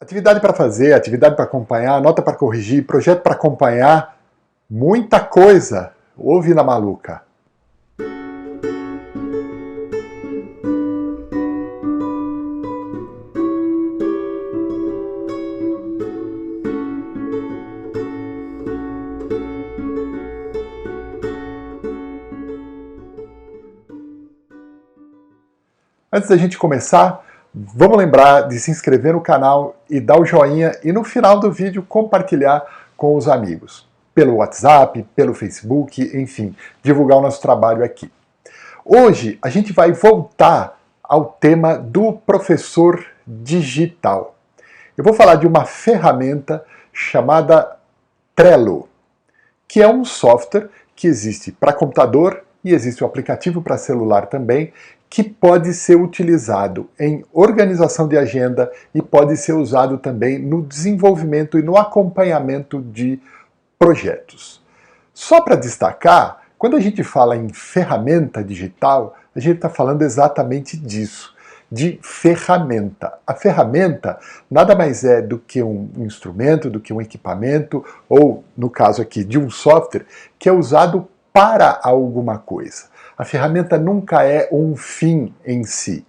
Atividade para fazer, atividade para acompanhar, nota para corrigir, projeto para acompanhar, muita coisa. Ouve na maluca. Antes da gente começar, vamos lembrar de se inscrever no canal e dar o joinha e no final do vídeo compartilhar com os amigos. Pelo WhatsApp, pelo Facebook, enfim, divulgar o nosso trabalho aqui. Hoje a gente vai voltar ao tema do professor digital. Eu vou falar de uma ferramenta chamada Trello, que é um software que existe para computador e existe o aplicativo para celular também, que pode ser utilizado em organização de agenda e pode ser usado também no desenvolvimento e no acompanhamento de projetos. Só para destacar, quando a gente fala em ferramenta digital, a gente está falando exatamente disso, de ferramenta. A ferramenta nada mais é do que um instrumento, do que um equipamento, ou, no caso aqui, de um software, que é usado para alguma coisa. A ferramenta nunca é um fim em si.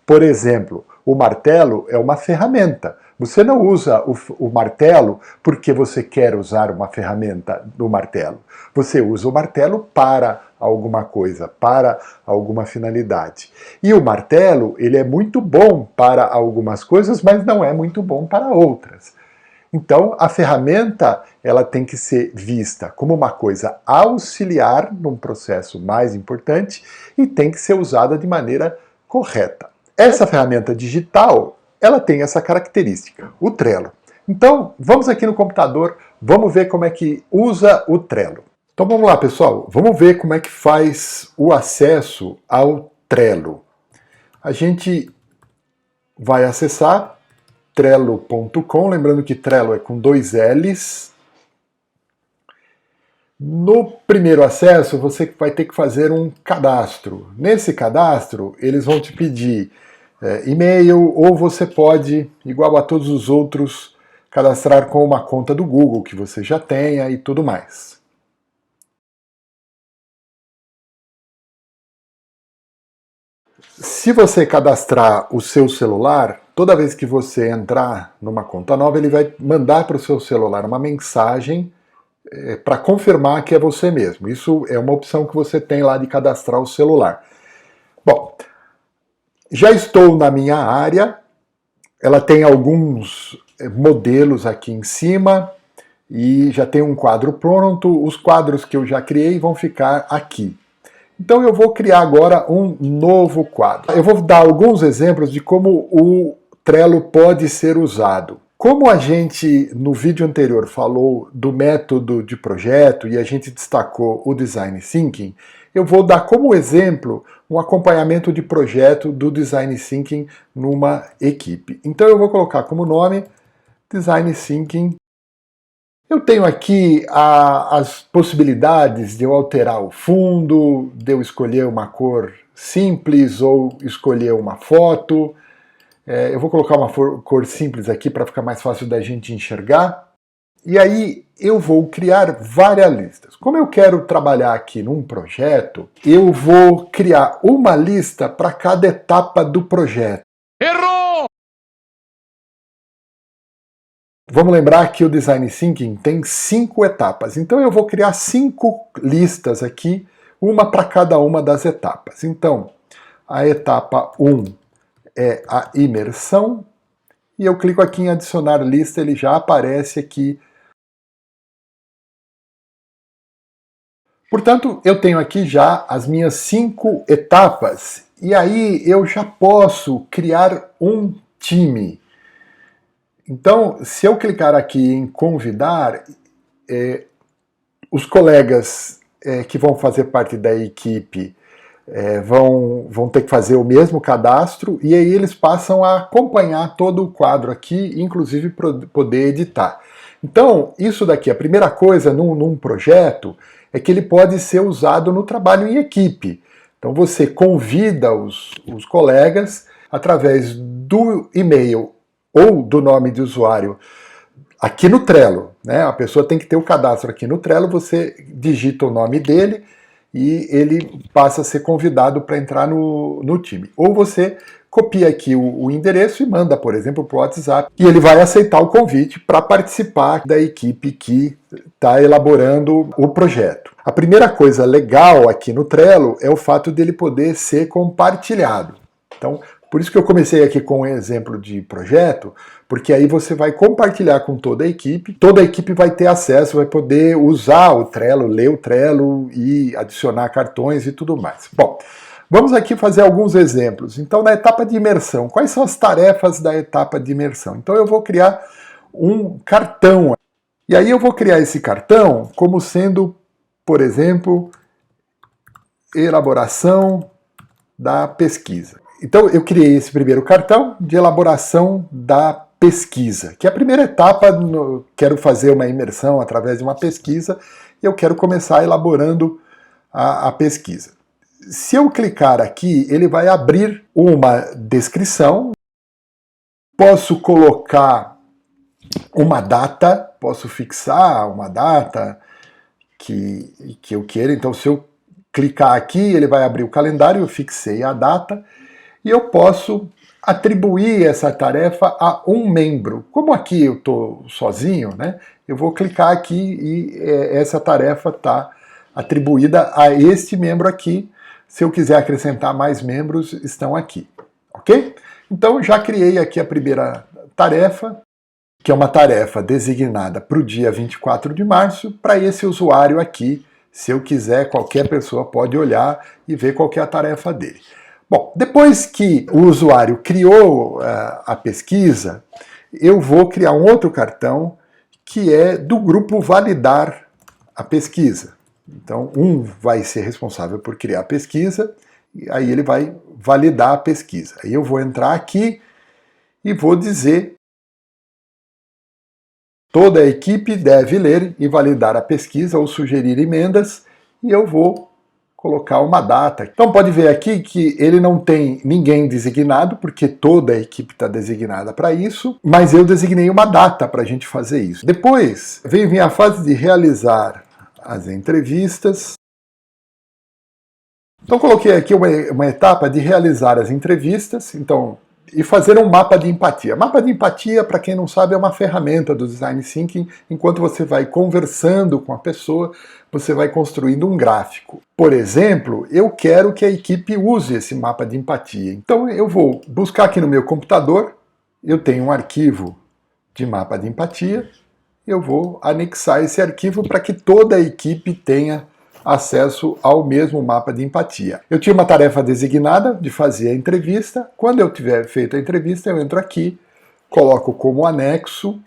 Por exemplo, o martelo é uma ferramenta. Você não usa o martelo porque você quer usar uma ferramenta do martelo. Você usa o martelo para alguma coisa, para alguma finalidade. E o martelo, ele é muito bom para algumas coisas, mas não é muito bom para outras. Então, a ferramenta ela tem que ser vista como uma coisa auxiliar num processo mais importante e tem que ser usada de maneira correta. Essa ferramenta digital, ela tem essa característica, o Trello. Então, vamos aqui no computador, vamos ver como é que usa o Trello. Então vamos lá, pessoal, vamos ver como é que faz o acesso ao Trello. A gente vai acessar Trello.com, lembrando que Trello é com 2 L's. No primeiro acesso, você vai ter que fazer um cadastro. Nesse cadastro, eles vão te pedir e-mail, ou você pode, igual a todos os outros, cadastrar com uma conta do Google que você já tenha e tudo mais. Se você cadastrar o seu celular, toda vez que você entrar numa conta nova, ele vai mandar para o seu celular uma mensagem para confirmar que é você mesmo. Isso é uma opção que você tem lá de cadastrar o celular. Bom, já estou na minha área, ela tem alguns modelos aqui em cima e já tem um quadro pronto. Os quadros que eu já criei vão ficar aqui. Então eu vou criar agora um novo quadro. Eu vou dar alguns exemplos de como o Trello pode ser usado. Como a gente no vídeo anterior falou do método de projeto e a gente destacou o Design Thinking, eu vou dar como exemplo um acompanhamento de projeto do Design Thinking numa equipe. Então eu vou colocar como nome Design Thinking. Eu tenho aqui as possibilidades de eu alterar o fundo, de eu escolher uma cor simples ou escolher uma foto. Eu vou colocar uma cor simples aqui para ficar mais fácil da gente enxergar. E aí eu vou criar várias listas. Como eu quero trabalhar aqui num projeto, eu vou criar uma lista para cada etapa do projeto. Errou! Vamos lembrar que o Design Thinking tem 5 etapas, então eu vou criar 5 listas aqui, uma para cada uma das etapas. Então, a etapa 1 é a imersão, e eu clico aqui em adicionar lista, ele já aparece aqui. Portanto, eu tenho aqui já as minhas 5 etapas, e aí eu já posso criar um time. Então, se eu clicar aqui em convidar, os colegas que vão fazer parte da equipe vão ter que fazer o mesmo cadastro e aí eles passam a acompanhar todo o quadro aqui, inclusive poder editar. Então, isso daqui, a primeira coisa num projeto é que ele pode ser usado no trabalho em equipe. Então você convida os colegas através do e-mail ou do nome de usuário aqui no Trello, né? A pessoa tem que ter o cadastro aqui no Trello, você digita o nome dele e ele passa a ser convidado para entrar no time. Ou você copia aqui o endereço e manda, por exemplo, para o WhatsApp, e ele vai aceitar o convite para participar da equipe que está elaborando o projeto. A primeira coisa legal aqui no Trello é o fato dele poder ser compartilhado. Então, por isso que eu comecei aqui com um exemplo de projeto, porque aí você vai compartilhar com toda a equipe vai ter acesso, vai poder usar o Trello, ler o Trello e adicionar cartões e tudo mais. Bom, vamos aqui fazer alguns exemplos. Então, na etapa de imersão, quais são as tarefas da etapa de imersão? Então, eu vou criar um cartão. E aí eu vou criar esse cartão como sendo, por exemplo, elaboração da pesquisa. Então eu criei esse primeiro cartão de elaboração da pesquisa, que é a primeira etapa, quero fazer uma imersão através de uma pesquisa, e eu quero começar elaborando a pesquisa. Se eu clicar aqui, ele vai abrir uma descrição, posso colocar uma data, posso fixar uma data que eu queira, então se eu clicar aqui, ele vai abrir o calendário, eu fixei a data, e eu posso atribuir essa tarefa a um membro. Como aqui eu estou sozinho, né, eu vou clicar aqui e essa tarefa está atribuída a este membro aqui. Se eu quiser acrescentar mais membros, estão aqui. Ok? Então já criei aqui a primeira tarefa, que é uma tarefa designada para o dia 24 de março, para esse usuário aqui. Se eu quiser, qualquer pessoa pode olhar e ver qual que é a tarefa dele. Bom, depois que o usuário criou a pesquisa, eu vou criar um outro cartão que é do grupo validar a pesquisa. Então, um vai ser responsável por criar a pesquisa, e aí ele vai validar a pesquisa. Aí eu vou entrar aqui e vou dizer: toda a equipe deve ler e validar a pesquisa ou sugerir emendas, e eu vou colocar uma data. Então pode ver aqui que ele não tem ninguém designado, porque toda a equipe está designada para isso, mas eu designei uma data para a gente fazer isso. Depois vem a fase de realizar as entrevistas. Então coloquei aqui uma etapa de realizar as entrevistas, então, e fazer um mapa de empatia. Mapa de empatia, para quem não sabe, é uma ferramenta do Design Thinking. Enquanto você vai conversando com a pessoa, você vai construindo um gráfico. Por exemplo, eu quero que a equipe use esse mapa de empatia. Então eu vou buscar aqui no meu computador, eu tenho um arquivo de mapa de empatia, eu vou anexar esse arquivo para que toda a equipe tenha acesso ao mesmo mapa de empatia. Eu tinha uma tarefa designada de fazer a entrevista. Quando eu tiver feito a entrevista, eu entro aqui, coloco como anexo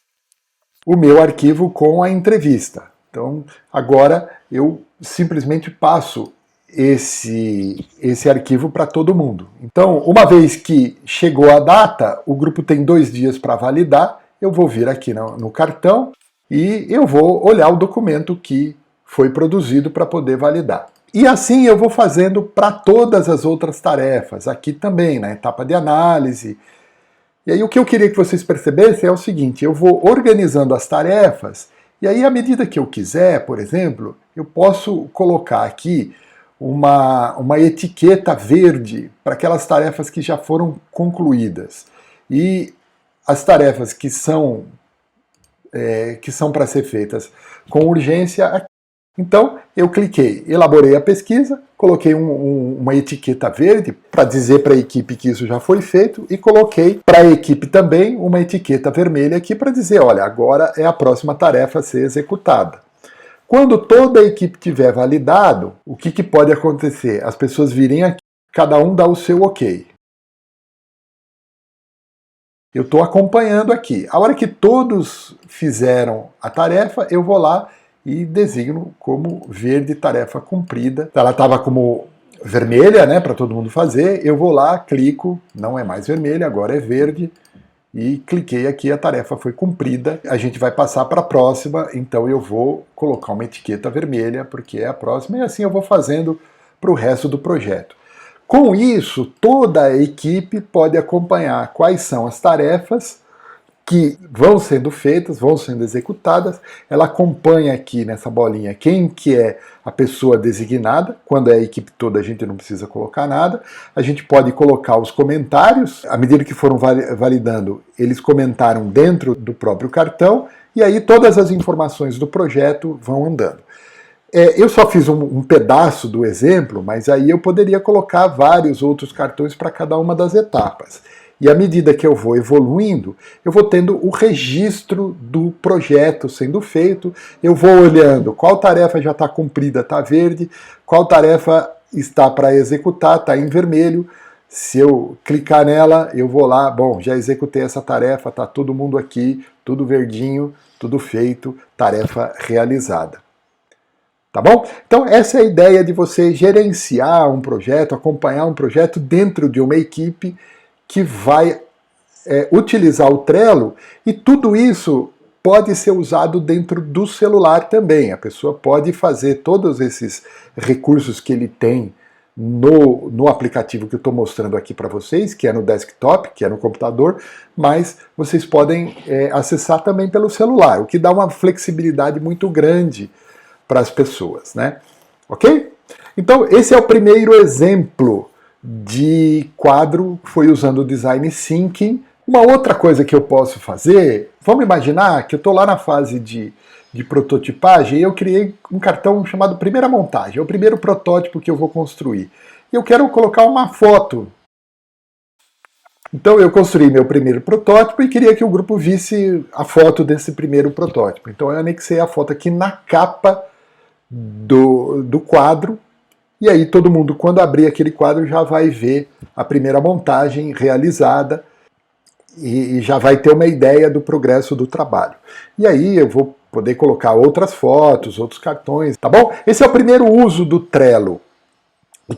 o meu arquivo com a entrevista. Então, agora eu simplesmente passo esse arquivo para todo mundo. Então, uma vez que chegou a data, o grupo tem 2 dias para validar, eu vou vir aqui no cartão e eu vou olhar o documento que foi produzido para poder validar. E assim eu vou fazendo para todas as outras tarefas, aqui também, na etapa de análise. E aí o que eu queria que vocês percebessem é o seguinte: eu vou organizando as tarefas, e aí à medida que eu quiser, por exemplo, eu posso colocar aqui uma etiqueta verde para aquelas tarefas que já foram concluídas. E as tarefas que são para ser feitas com urgência. Então, eu cliquei, elaborei a pesquisa, coloquei uma etiqueta verde para dizer para a equipe que isso já foi feito e coloquei para a equipe também uma etiqueta vermelha aqui para dizer, olha, agora é a próxima tarefa a ser executada. Quando toda a equipe tiver validado, o que pode acontecer? As pessoas virem aqui, cada um dá o seu ok. Eu estou acompanhando aqui. A hora que todos fizeram a tarefa, eu vou lá e designo como verde tarefa cumprida. Ela estava como vermelha, né, para todo mundo fazer. Eu vou lá, clico, não é mais vermelha, agora é verde, e cliquei aqui, a tarefa foi cumprida. A gente vai passar para a próxima, então eu vou colocar uma etiqueta vermelha, porque é a próxima, e assim eu vou fazendo para o resto do projeto. Com isso, toda a equipe pode acompanhar quais são as tarefas que vão sendo feitas, vão sendo executadas. Ela acompanha aqui nessa bolinha quem que é a pessoa designada. Quando é a equipe toda a gente não precisa colocar nada. A gente pode colocar os comentários. À medida que foram validando, eles comentaram dentro do próprio cartão e aí todas as informações do projeto vão andando. Eu só fiz um pedaço do exemplo, mas aí eu poderia colocar vários outros cartões para cada uma das etapas. E à medida que eu vou evoluindo, eu vou tendo o registro do projeto sendo feito, eu vou olhando qual tarefa já está cumprida, está verde, qual tarefa está para executar, está em vermelho. Se eu clicar nela, eu vou lá, bom, já executei essa tarefa, está todo mundo aqui, tudo verdinho, tudo feito, tarefa realizada. Tá bom? Então essa é a ideia de você gerenciar um projeto, acompanhar um projeto dentro de uma equipe que vai utilizar o Trello, e tudo isso pode ser usado dentro do celular também. A pessoa pode fazer todos esses recursos que ele tem no aplicativo que eu estou mostrando aqui para vocês, que é no desktop, que é no computador, mas vocês podem acessar também pelo celular, o que dá uma flexibilidade muito grande para as pessoas, né? Ok? Então esse é o primeiro exemplo de quadro, foi usando o Design Thinking. Uma outra coisa que eu posso fazer, vamos imaginar que eu estou lá na fase de prototipagem e eu criei um cartão chamado primeira montagem, é o primeiro protótipo que eu vou construir. E eu quero colocar uma foto. Então eu construí meu primeiro protótipo e queria que o grupo visse a foto desse primeiro protótipo. Então eu anexei a foto aqui na capa do quadro, e aí todo mundo, quando abrir aquele quadro, já vai ver a primeira montagem realizada e já vai ter uma ideia do progresso do trabalho. E aí eu vou poder colocar outras fotos, outros cartões, tá bom? Esse é o primeiro uso do Trello,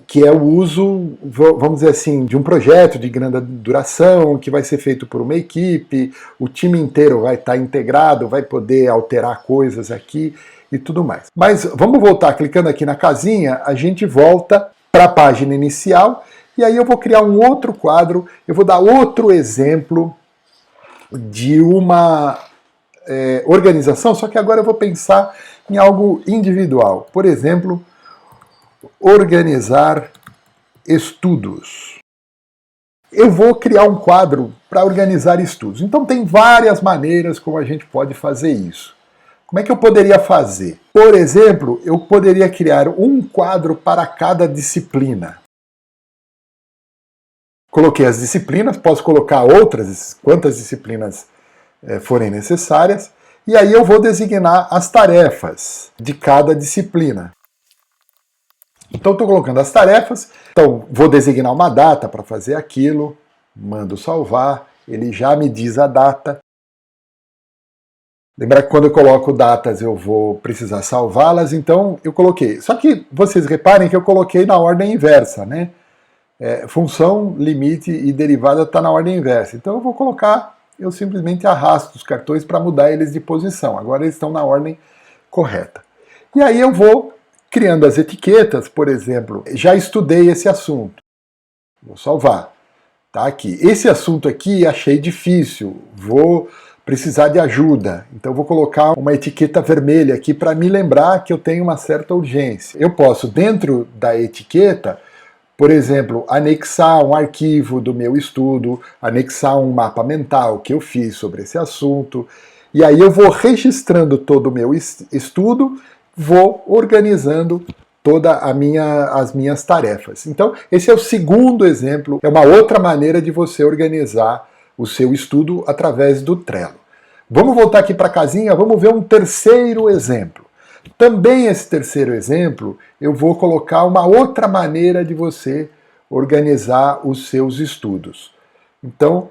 que é o uso, vamos dizer assim, de um projeto de grande duração, que vai ser feito por uma equipe, o time inteiro vai estar integrado, vai poder alterar coisas aqui e tudo mais. Mas vamos voltar, clicando aqui na casinha, a gente volta para a página inicial, e aí eu vou criar um outro quadro, eu vou dar outro exemplo de uma organização, só que agora eu vou pensar em algo individual. Por exemplo, organizar estudos. Eu vou criar um quadro para organizar estudos. Então tem várias maneiras como a gente pode fazer isso. Como é que eu poderia fazer? Por exemplo, eu poderia criar um quadro para cada disciplina. Coloquei as disciplinas, posso colocar outras, quantas disciplinas forem necessárias, e aí eu vou designar as tarefas de cada disciplina. Então estou colocando as tarefas, então vou designar uma data para fazer aquilo, mando salvar, ele já me diz a data. Lembrar que quando eu coloco datas eu vou precisar salvá-las, então eu coloquei. Só que vocês reparem que eu coloquei na ordem inversa, né? Função, limite e derivada está na ordem inversa. Então eu vou colocar, eu simplesmente arrasto os cartões para mudar eles de posição. Agora eles estão na ordem correta. E aí eu vou criando as etiquetas, por exemplo, já estudei esse assunto. Vou salvar. Tá aqui. Esse assunto aqui achei difícil, vou precisar de ajuda. Então vou colocar uma etiqueta vermelha aqui para me lembrar que eu tenho uma certa urgência. Eu posso, dentro da etiqueta, por exemplo, anexar um arquivo do meu estudo, anexar um mapa mental que eu fiz sobre esse assunto, e aí eu vou registrando todo o meu estudo, vou organizando todas as minhas tarefas. Então, esse é o segundo exemplo, é uma outra maneira de você organizar o seu estudo através do Trello. Vamos voltar aqui para a casinha, vamos ver um terceiro exemplo. Também esse terceiro exemplo, eu vou colocar uma outra maneira de você organizar os seus estudos. Então,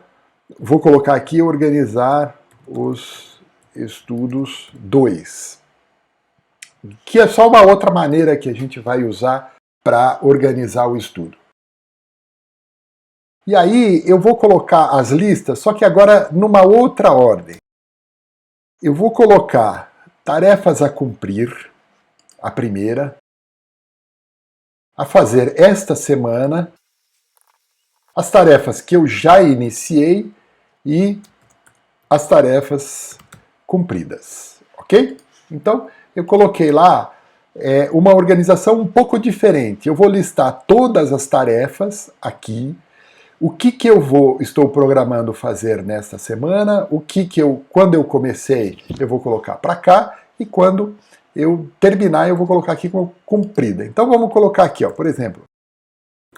vou colocar aqui organizar os estudos 2, que é só uma outra maneira que a gente vai usar para organizar o estudo. E aí eu vou colocar as listas, só que agora numa outra ordem. Eu vou colocar tarefas a cumprir, a primeira, a fazer esta semana, as tarefas que eu já iniciei e as tarefas cumpridas, ok? Então, eu coloquei lá uma organização um pouco diferente. Eu vou listar todas as tarefas aqui, o que estou programando fazer nesta semana, quando eu comecei, eu vou colocar para cá, e quando eu terminar, eu vou colocar aqui como cumprida. Então vamos colocar aqui, ó, por exemplo,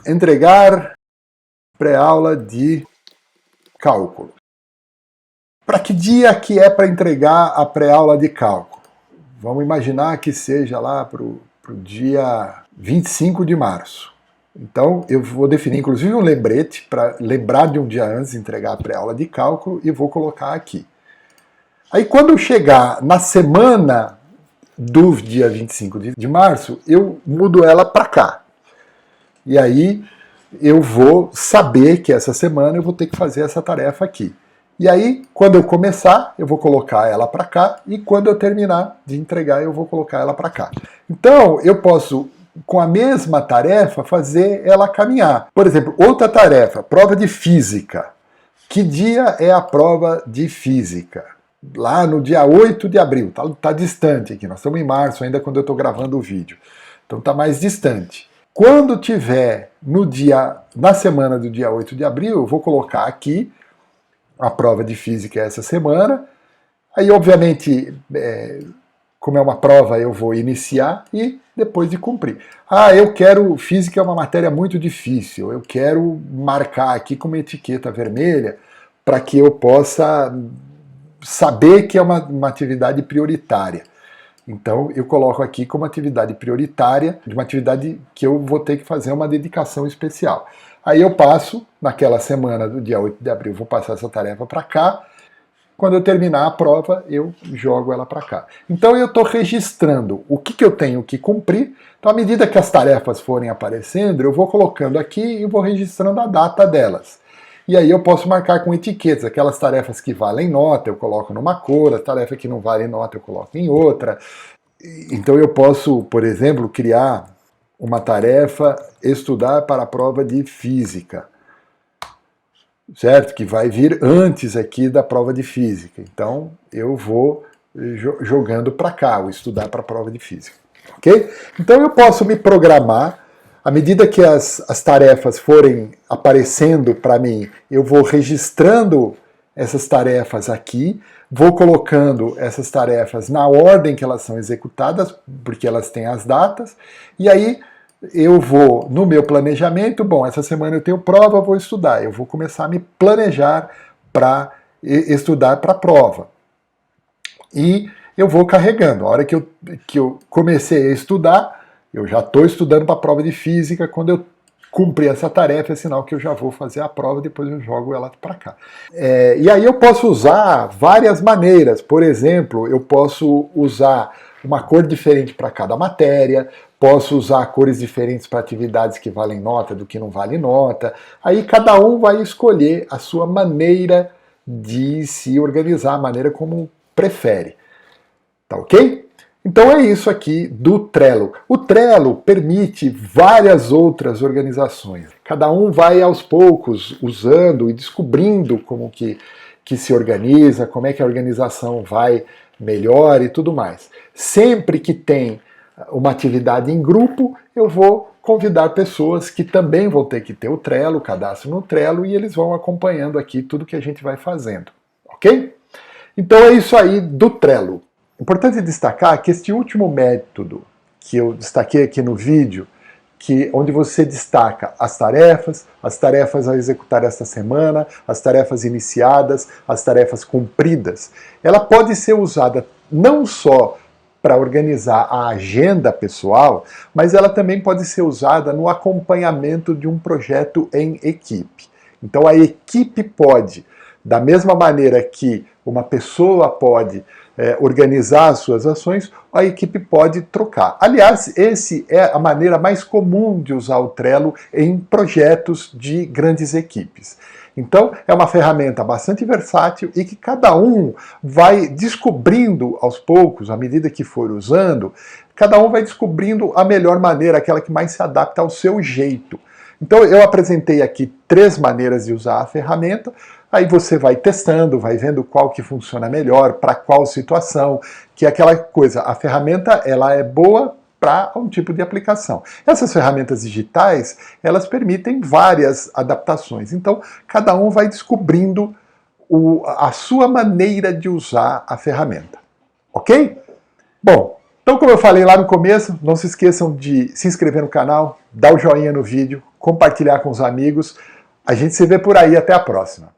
entregar pré-aula de cálculo. Para que dia que é para entregar a pré-aula de cálculo? Vamos imaginar que seja lá para o dia 25 de março. Então, eu vou definir, inclusive, um lembrete para lembrar de um dia antes de entregar a pré-aula de cálculo e vou colocar aqui. Aí, quando eu chegar na semana do dia 25 de março, eu mudo ela para cá. E aí, eu vou saber que essa semana eu vou ter que fazer essa tarefa aqui. E aí, quando eu começar, eu vou colocar ela para cá, e quando eu terminar de entregar, eu vou colocar ela para cá. Então, eu posso, com a mesma tarefa, fazer ela caminhar. Por exemplo, outra tarefa, prova de física. Que dia é a prova de física? Lá no dia 8 de abril, tá distante aqui, nós estamos em março ainda quando eu estou gravando o vídeo. Então tá mais distante. Quando tiver na semana do dia 8 de abril, eu vou colocar aqui a prova de física essa semana. Aí, obviamente, como é uma prova, eu vou iniciar e depois de cumprir. Física é uma matéria muito difícil, eu quero marcar aqui com uma etiqueta vermelha para que eu possa saber que é uma atividade prioritária. Então, eu coloco aqui como atividade prioritária, de uma atividade que eu vou ter que fazer uma dedicação especial. Aí eu passo, naquela semana do dia 8 de abril, vou passar essa tarefa para cá. Quando eu terminar a prova, eu jogo ela para cá. Então eu estou registrando o que eu tenho que cumprir. Então, à medida que as tarefas forem aparecendo, eu vou colocando aqui e vou registrando a data delas. E aí eu posso marcar com etiquetas. Aquelas tarefas que valem nota, eu coloco numa cor. A tarefa que não vale nota, eu coloco em outra. Então eu posso, por exemplo, criar uma tarefa, estudar para a prova de física, certo? Que vai vir antes aqui da prova de física. Então eu vou jogando para cá, o estudar para a prova de física, ok? Então eu posso me programar, à medida que as tarefas forem aparecendo para mim, eu vou registrando essas tarefas aqui, vou colocando essas tarefas na ordem que elas são executadas, porque elas têm as datas, e aí eu vou no meu planejamento, bom, essa semana eu tenho prova, vou estudar, eu vou começar a me planejar para estudar para a prova. E eu vou carregando, a hora que eu comecei a estudar, eu já estou estudando para a prova de física, quando eu cumprir essa tarefa, é sinal que eu já vou fazer a prova, depois eu jogo ela para cá. E aí eu posso usar várias maneiras, por exemplo, eu posso usar uma cor diferente para cada matéria, posso usar cores diferentes para atividades que valem nota do que não vale nota, aí cada um vai escolher a sua maneira de se organizar, a maneira como prefere, tá ok? Então é isso aqui do Trello. O Trello permite várias outras organizações. Cada um vai aos poucos usando e descobrindo como que se organiza, como é que a organização vai melhor e tudo mais. Sempre que tem uma atividade em grupo, eu vou convidar pessoas que também vão ter que ter o Trello, o cadastro no Trello, e eles vão acompanhando aqui tudo que a gente vai fazendo, ok? Então é isso aí do Trello. Importante destacar que este último método que eu destaquei aqui no vídeo, onde você destaca as tarefas a executar esta semana, as tarefas iniciadas, as tarefas cumpridas, ela pode ser usada não só para organizar a agenda pessoal, mas ela também pode ser usada no acompanhamento de um projeto em equipe. Então a equipe pode, da mesma maneira que uma pessoa pode organizar as suas ações, a equipe pode trocar. Aliás, essa é a maneira mais comum de usar o Trello em projetos de grandes equipes. Então, é uma ferramenta bastante versátil e que cada um vai descobrindo aos poucos, à medida que for usando, cada um vai descobrindo a melhor maneira, aquela que mais se adapta ao seu jeito. Então eu apresentei aqui 3 maneiras de usar a ferramenta. Aí você vai testando, vai vendo qual que funciona melhor, para qual situação, que é aquela coisa, a ferramenta ela é boa para um tipo de aplicação. Essas ferramentas digitais, elas permitem várias adaptações, então cada um vai descobrindo a sua maneira de usar a ferramenta, ok? Bom, então como eu falei lá no começo, não se esqueçam de se inscrever no canal, dar o joinha no vídeo, compartilhar com os amigos. A gente se vê por aí, até a próxima.